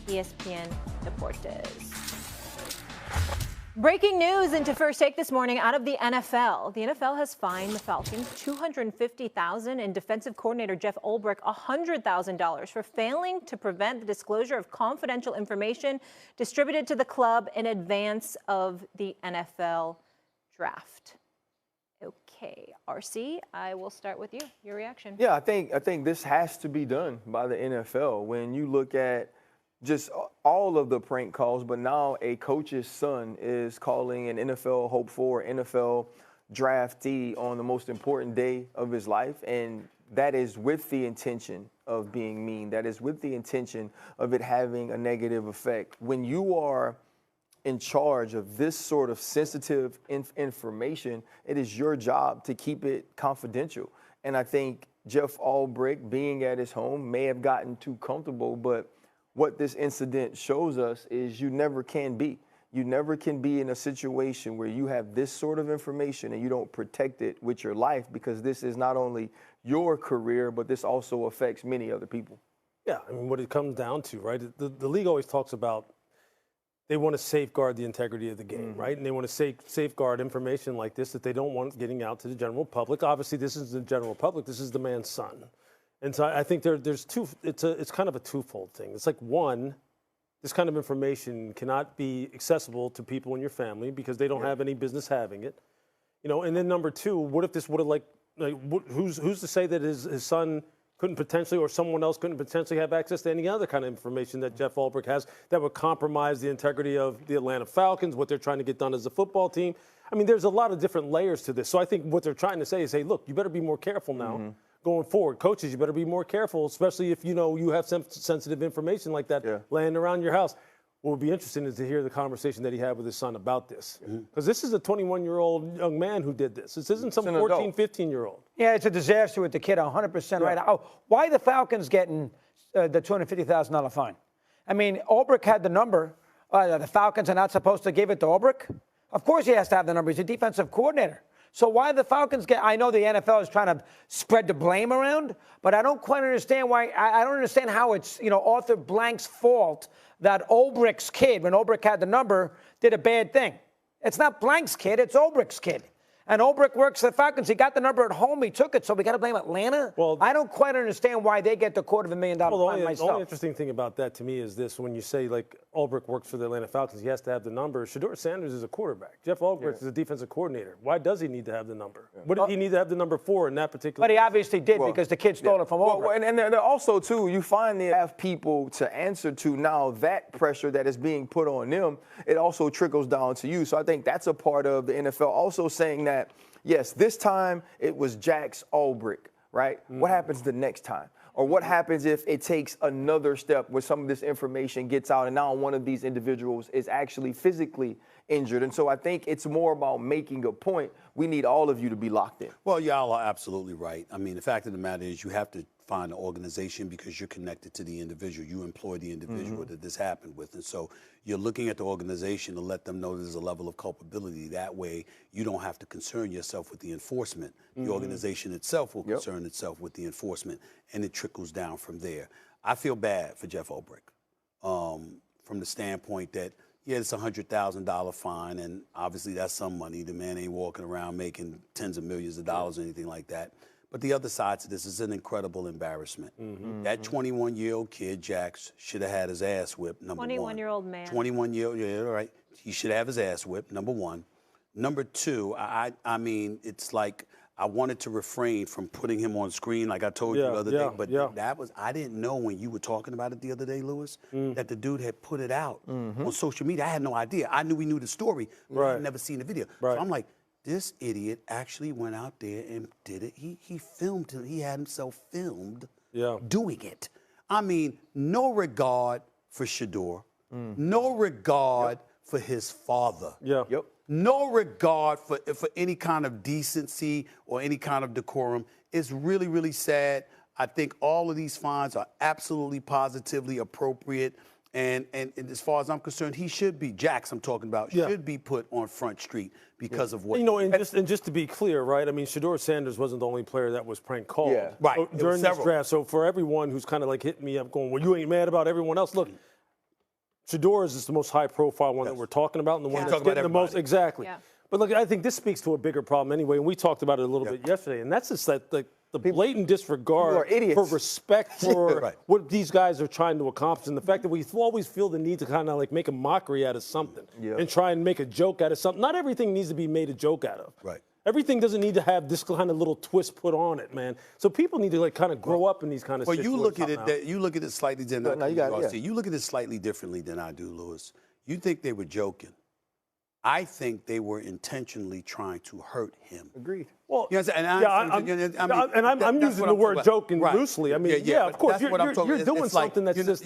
ESPN Deportes. Breaking news into First Take this morning out of the NFL. The NFL has fined the Falcons $250,000 and defensive coordinator Jeff Ulbrich $100,000 for failing to prevent the disclosure of confidential information distributed to the club in advance of the NFL draft. Okay, RC, I will start with you. Your reaction? Yeah, I think this has to be done by the NFL. When you look at just all of the prank calls, but now a coach's son is calling an NFL hopeful, NFL draftee on the most important day of his life, and that is with the intention of being mean. That is with the intention of it having a negative effect. When you are in charge of this sort of sensitive information, it is your job to keep it confidential. And I think Jeff Ulbrich, being at his home, may have gotten too comfortable, but what this incident shows us is you never can be. You never can be in a situation where you have this sort of information and you don't protect it with your life, because this is not only your career, but this also affects many other people. Yeah, I mean, what it comes down to, right, the league always talks about they want to safeguard the integrity of the game, right? And they want to safeguard information like this that they don't want getting out to the general public. Obviously, this is the general public. This is the man's son. And so I think there's two. It's kind of a twofold thing. It's like, one, this kind of information cannot be accessible to people in your family because they don't have any business having it, you know. And then number two, what if this would have who's to say that his son couldn't potentially, or someone else couldn't potentially have access to any other kind of information that Jeff Ulbrich has that would compromise the integrity of the Atlanta Falcons, what they're trying to get done as a football team. I mean, there's a lot of different layers to this. So I think what they're trying to say is, hey, look, you better be more careful now. Going forward, coaches, you better be more careful, especially if, you know, you have some sensitive information like that laying around your house. What would be interesting is to hear the conversation that he had with his son about this. Because this is a 21-year-old young man who did this. This isn't some 14, 15-year-old. Yeah, it's a disaster with the kid, 100% right. Oh, why the Falcons getting the $250,000 fine? I mean, Ulbrich had the number. The Falcons are not supposed to give it to Ulbrich? Of course he has to have the number. He's a defensive coordinator. So why the Falcons get – I know the NFL is trying to spread the blame around, but I don't quite understand why – I don't understand how it's, you know, Arthur Blank's fault that Ulbrich's kid, when Ulbrich had the number, did a bad thing. It's not Blank's kid, it's Ulbrich's kid. And Ulbrich works for the Falcons. He got the number at home. He took it, so we got to blame Atlanta? Well, I don't quite understand why they get the $250,000 fine myself. The only interesting thing about that to me is this. When you say, like, Ulbrich works for the Atlanta Falcons, he has to have the number. Shedeur Sanders is a quarterback. Jeff Ulbrich is a defensive coordinator. Why does he need to have the number? What did he need to have the number for in that particular But he obviously did, because the kid stole it from Ulbrich. And then also, too, you find they have people to answer to now. That pressure that is being put on them, it also trickles down to you. So I think that's a part of the NFL also saying that, yes, this time it was Jack's Ulbrich, right? What happens the next time? Or what happens if it takes another step where some of this information gets out and now one of these individuals is actually physically injured? And so I think it's more about making a point. We need all of you to be locked in. Well, y'all are absolutely right. I mean, the fact of the matter is you have to find an organization because you're connected to the individual. You employ the individual that this happened with. And so you're looking at the organization to let them know there's a level of culpability. That way you don't have to concern yourself with the enforcement. The organization itself will concern itself with the enforcement, and it trickles down from there. I feel bad for Jeff Ulbrich from the standpoint that, yeah, it's a $100,000 fine, and obviously that's some money. The man ain't walking around making tens of millions of dollars or anything like that. But the other side to this is an incredible embarrassment. That 21-year-old kid, Jax, should have had his ass whipped, number 21-year-old man. 21-year-old, yeah, right. He should have his ass whipped, number one. Number two, I mean, it's like I wanted to refrain from putting him on screen like I told you the other day. But that was, I didn't know when you were talking about it the other day, Lewis, that the dude had put it out on social media. I had no idea. I knew we knew the story, but I had never seen the video. So I'm like, this idiot actually went out there and did it. He filmed him. He had himself filmed doing it. I mean, no regard for Shedeur. No regard for his father. No regard for any kind of decency or any kind of decorum. It's really, really sad. I think all of these fines are absolutely, positively appropriate. And as far as I'm concerned, he should be, Jax I'm talking about, should be put on Front Street because of what. You know, and just to be clear, right, I mean, Shedeur Sanders wasn't the only player that was prank called right. during this draft. So for everyone who's kind of like hitting me up going, well, you ain't mad about everyone else, look, Shedeur is the most high-profile one that we're talking about, and the one that's getting the most. Exactly. Yeah. But look, I think this speaks to a bigger problem anyway, and we talked about it a little bit yesterday, and that's just that the blatant disregard for respect for what these guys are trying to accomplish, and the fact that we always feel the need to kind of like make a mockery out of something and try and make a joke out of something. Not everything needs to be made a joke out of. Right. Everything doesn't need to have this kind of little twist put on it, man. So people need to like kind of grow up in these kind of situations. Well, you look at it slightly differently. You look at it slightly differently than I do, Louis. You think they were joking. I think they were intentionally trying to hurt him. Agreed. Well, I'm using the word joking loosely. I mean, of course, you're doing something that's just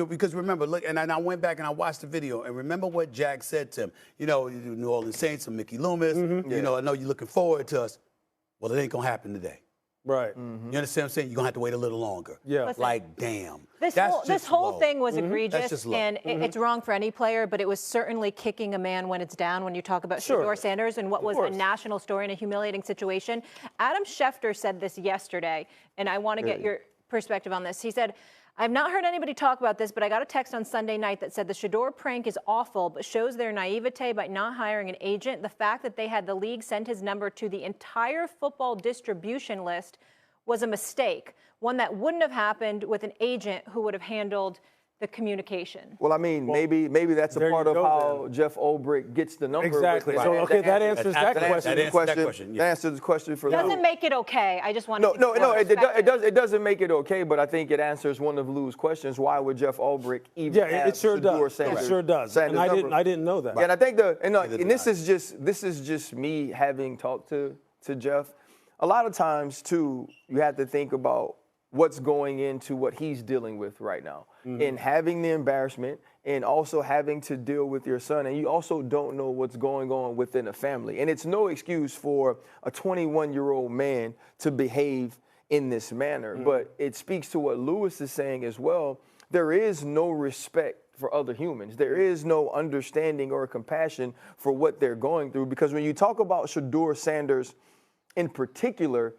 because remember, look, and I went back and I watched the video, and remember what Jack said to him. You know, New Orleans Saints and Mickey Loomis. You know, I know you're looking forward to us. Well, it ain't gonna happen today. Right. You understand what I'm saying? You're going to have to wait a little longer. Yeah. Listen, like, damn. This whole thing was egregious, and it's wrong for any player, but it was certainly kicking a man when it's down when you talk about Shedeur Sanders and what was a national story and a humiliating situation. Adam Schefter said this yesterday, and I want to get your perspective on this. He said, I've not heard anybody talk about this, but I got a text on Sunday night that said the Shedeur prank is awful, but shows their naivete by not hiring an agent. The fact that they had the league send his number to the entire football distribution list was a mistake, one that wouldn't have happened with an agent who would have handled the communication. Well, I mean, maybe that's a part of how Jeff Ulbrich gets the number. Exactly. So, okay, that answers that question. That answers the question for Lou. Doesn't make it okay. I just want to. No, it doesn't make it okay, but I think it answers one of Lou's questions. Why would Jeff Ulbrich even have it sure Shedeur does. Sanders? It sure does. And I didn't know that. Yeah, and I think and this is just me having talked to Jeff. A lot of times too, you have to think about what's going into what he's dealing with right now, and having the embarrassment, and also having to deal with your son, and you also don't know what's going on within a family. And it's no excuse for a 21-year-old man to behave in this manner, but it speaks to what Louis is saying as well. There is no respect for other humans. There is no understanding or compassion for what they're going through, because when you talk about Shedeur Sanders in particular,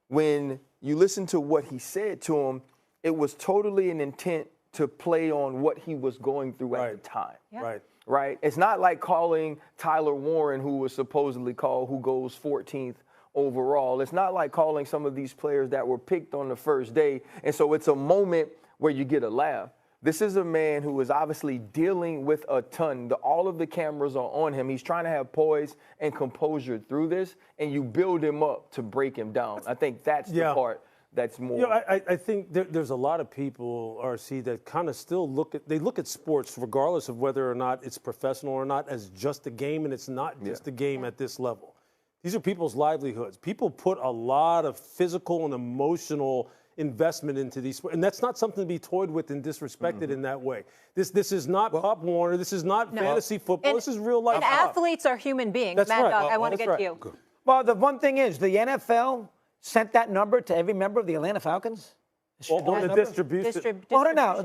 when you listen to what he said to him, it was totally an intent to play on what he was going through at the time. Yeah. Right? It's not like calling Tyler Warren, who was supposedly called, who goes 14th overall. It's not like calling some of these players that were picked on the first day. And so it's a moment where you get a laugh. This is a man who is obviously dealing with a ton. All of the cameras are on him. He's trying to have poise and composure through this, and you build him up to break him down. I think that's the part that's more. You know, I think there's a lot of people, RC, that kind of still look at sports, regardless of whether or not it's professional or not, as just a game, and it's not just a game at this level. These are people's livelihoods. People put a lot of physical and emotional investment into these, and that's not something to be toyed with and disrespected in that way. This is not Pop Warner. This is not fantasy football. This is real life. And athletes are human beings. That's Mad right. Dog, I want to get to you. Well, the one thing is, the NFL sent that number to every member of the Atlanta Falcons. Well, the distribution. Well, no.